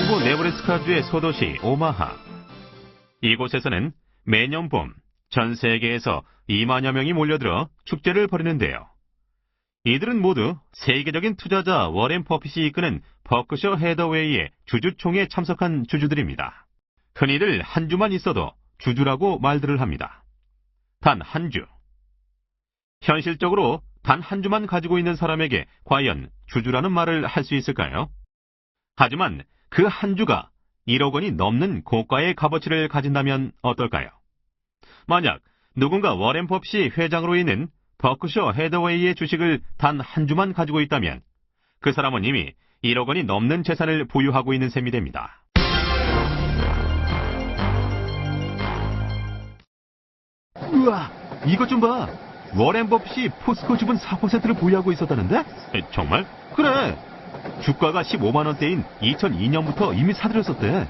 동부 네브래스카주의 소도시 오마하. 이곳에서는 매년 봄 전 세계에서 2만여 명이 몰려들어 축제를 벌이는데요. 이들은 모두 세계적인 투자자 워렌 버핏이 이끄는 버크셔 해더웨이의 주주총회에 참석한 주주들입니다. 흔히들 한 주만 있어도 주주라고 말들을 합니다. 단 한 주. 현실적으로 단 한 주만 가지고 있는 사람에게 과연 주주라는 말을 할 수 있을까요? 하지만 그 한 주가 1억 원이 넘는 고가의 값어치를 가진다면 어떨까요? 만약 누군가 워렌 버핏이 회장으로 있는 버크셔 해더웨이의 주식을 단 한 주만 가지고 있다면 그 사람은 이미 1억 원이 넘는 재산을 보유하고 있는 셈이 됩니다. 우와, 이것 좀 봐. 워렌 버핏이 포스코 지분 4%를 보유하고 있었다는데? 정말? 그래. 주가가 15만 원대인 2002년부터 이미 사들였었대.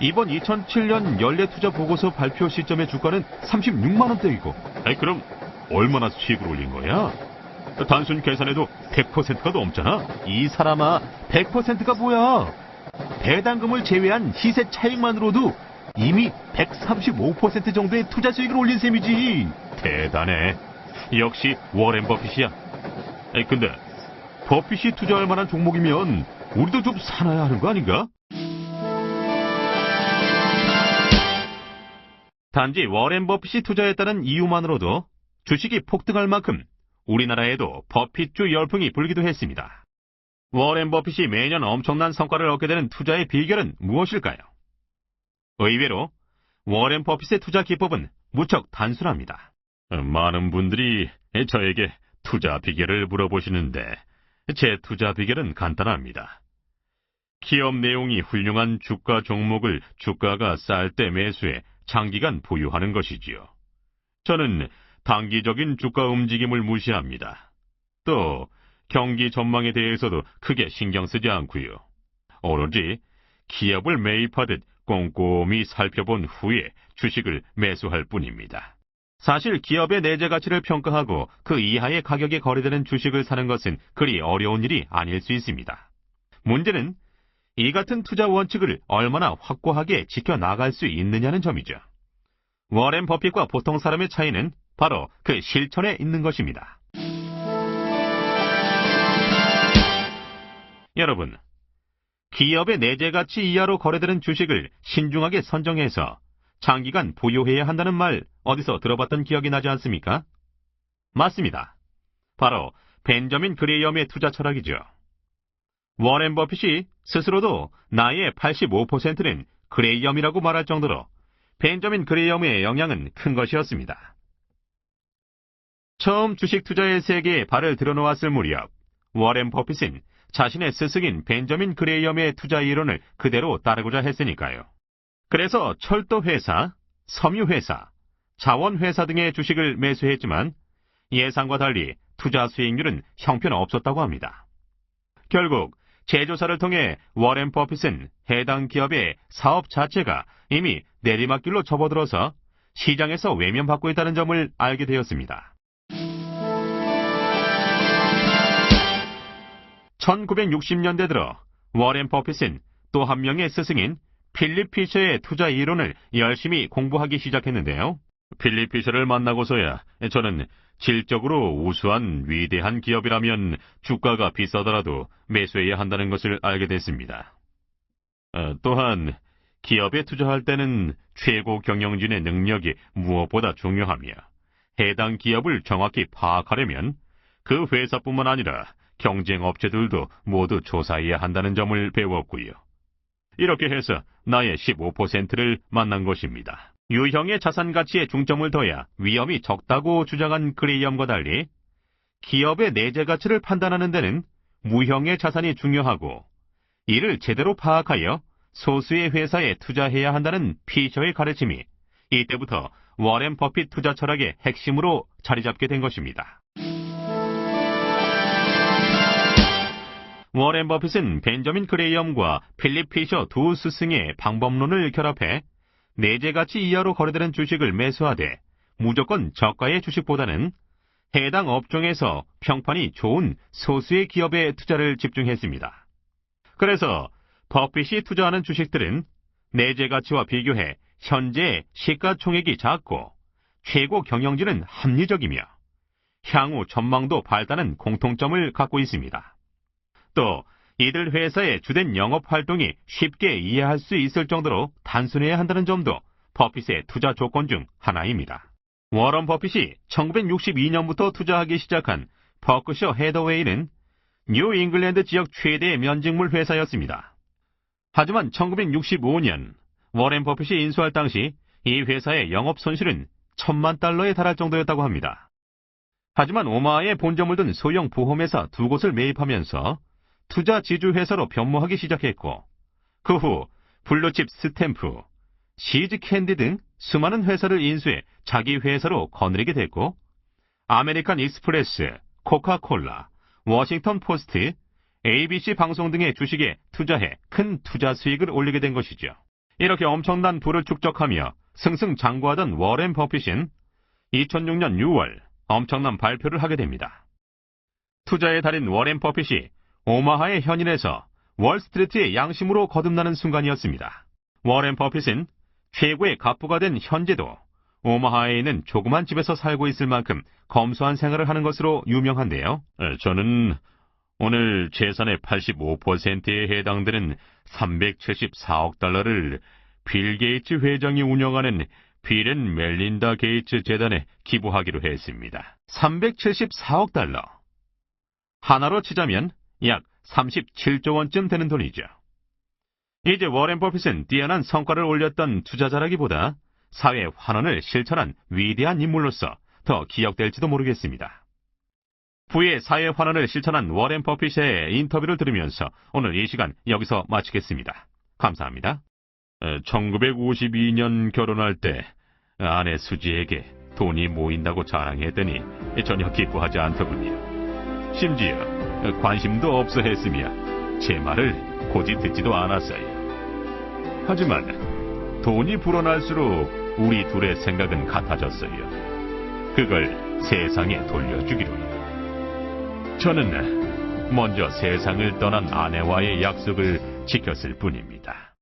이번 2007년 연례투자 보고서 발표 시점의 주가는 36만 원대이고. 그럼 얼마나 수익을 올린 거야? 단순 계산해도 100%가 넘잖아. 이 사람아, 100%가 뭐야? 배당금을 제외한 시세 차익만으로도 이미 135% 정도의 투자 수익을 올린 셈이지. 대단해. 역시 워렌 버핏이야. 근데 버핏이 투자할 만한 종목이면 우리도 좀 사놔야 하는 거 아닌가? 단지 워렌 버핏이 투자했다는 이유만으로도 주식이 폭등할 만큼 우리나라에도 버핏주 열풍이 불기도 했습니다. 워렌 버핏이 매년 엄청난 성과를 얻게 되는 투자의 비결은 무엇일까요? 의외로 워렌 버핏의 투자 기법은 무척 단순합니다. 많은 분들이 저에게 투자 비결을 물어보시는데 제 투자 비결은 간단합니다. 기업 내용이 훌륭한 주가 종목을 주가가 쌀 때 매수해 장기간 보유하는 것이지요. 저는 단기적인 주가 움직임을 무시합니다. 또 경기 전망에 대해서도 크게 신경 쓰지 않고요. 오로지 기업을 매입하듯 꼼꼼히 살펴본 후에 주식을 매수할 뿐입니다. 사실 기업의 내재 가치를 평가하고 그 이하의 가격에 거래되는 주식을 사는 것은 그리 어려운 일이 아닐 수 있습니다. 문제는 이 같은 투자 원칙을 얼마나 확고하게 지켜나갈 수 있느냐는 점이죠. 워렌 버핏과 보통 사람의 차이는 바로 그 실천에 있는 것입니다. 여러분, 기업의 내재 가치 이하로 거래되는 주식을 신중하게 선정해서 장기간 보유해야 한다는 말 어디서 들어봤던 기억이 나지 않습니까? 맞습니다. 바로 벤저민 그레이엄의 투자 철학이죠. 워렌 버핏이 스스로도 나의 85%는 그레이엄이라고 말할 정도로 벤저민 그레이엄의 영향은 큰 것이었습니다. 처음 주식 투자의 세계에 발을 들여놓았을 무렵 워렌 버핏은 자신의 스승인 벤저민 그레이엄의 투자 이론을 그대로 따르고자 했으니까요. 그래서 철도회사, 섬유회사, 자원회사 등의 주식을 매수했지만 예상과 달리 투자 수익률은 형편없었다고 합니다. 결국 제조사를 통해 워렌 버핏은 해당 기업의 사업 자체가 이미 내리막길로 접어들어서 시장에서 외면받고 있다는 점을 알게 되었습니다. 1960년대 들어 워렌 버핏은 또 한 명의 스승인 필립 피셔의 투자 이론을 열심히 공부하기 시작했는데요. 필립 피셔를 만나고서야 저는 질적으로 우수한 위대한 기업이라면 주가가 비싸더라도 매수해야 한다는 것을 알게 됐습니다. 또한 기업에 투자할 때는 최고 경영진의 능력이 무엇보다 중요하며 해당 기업을 정확히 파악하려면 그 회사뿐만 아니라 경쟁 업체들도 모두 조사해야 한다는 점을 배웠고요. 이렇게 해서 나의 15%를 만난 것입니다. 유형의 자산 가치에 중점을 둬야 위험이 적다고 주장한 그레이엄과 달리 기업의 내재 가치를 판단하는 데는 무형의 자산이 중요하고 이를 제대로 파악하여 소수의 회사에 투자해야 한다는 피셔의 가르침이 이때부터 워렌 버핏 투자 철학의 핵심으로 자리 잡게 된 것입니다. 워렌 버핏은 벤저민 그레이엄과 필립 피셔 두 스승의 방법론을 결합해 내재 가치 이하로 거래되는 주식을 매수하되 무조건 저가의 주식보다는 해당 업종에서 평판이 좋은 소수의 기업에 투자를 집중했습니다. 그래서 버핏이 투자하는 주식들은 내재 가치와 비교해 현재의 시가총액이 작고 최고 경영진은 합리적이며 향후 전망도 밝다는 공통점을 갖고 있습니다. 또 이들 회사의 주된 영업 활동이 쉽게 이해할 수 있을 정도로 단순해야 한다는 점도 버핏의 투자 조건 중 하나입니다. 워런 버핏이 1962년부터 투자하기 시작한 버크셔 해더웨이는 뉴 잉글랜드 지역 최대의 면직물 회사였습니다. 하지만 1965년 워렌 버핏이 인수할 당시 이 회사의 영업 손실은 $10,000,000에 달할 정도였다고 합니다. 하지만 오마하에 본점을 둔 소형 보험회사 2곳을 매입하면서 투자 지주회사로 변모하기 시작했고, 그 후 블루칩 스탬프, 시즈 캔디 등 수많은 회사를 인수해 자기 회사로 거느리게 됐고, 아메리칸 익스프레스, 코카콜라, 워싱턴 포스트, ABC 방송 등의 주식에 투자해 큰 투자 수익을 올리게 된 것이죠. 이렇게 엄청난 부를 축적하며 승승장구하던 워렌 버핏은 2006년 6월 엄청난 발표를 하게 됩니다. 투자의 달인 워렌 버핏이 오마하의 현인에서 월스트리트의 양심으로 거듭나는 순간이었습니다. 워렌 버핏은 최고의 갑부가 된 현재도 오마하에 있는 조그만 집에서 살고 있을 만큼 검소한 생활을 하는 것으로 유명한데요. 저는 오늘 재산의 85%에 해당되는 $374억 빌 게이츠 회장이 운영하는 빌 앤 멜린다 게이츠 재단에 기부하기로 했습니다. $374억. 하나로 치자면 약 37조 원쯤 되는 돈이죠. 이제 워렌 버핏은 뛰어난 성과를 올렸던 투자자라기보다 사회 환원을 실천한 위대한 인물로서 더 기억될지도 모르겠습니다. 부의 사회 환원을 실천한 워렌 버핏의 인터뷰를 들으면서 오늘 이 시간 여기서 마치겠습니다. 감사합니다. 1952년 결혼할 때 아내 수지에게 돈이 모인다고 자랑했더니 전혀 기뻐하지 않더군요. 심지어 관심도 없어 했으며 제 말을 고지 듣지도 않았어요. 하지만 돈이 불어날수록 우리 둘의 생각은 같아졌어요. 그걸 세상에 돌려주기로요. 저는 먼저 세상을 떠난 아내와의 약속을 지켰을 뿐입니다.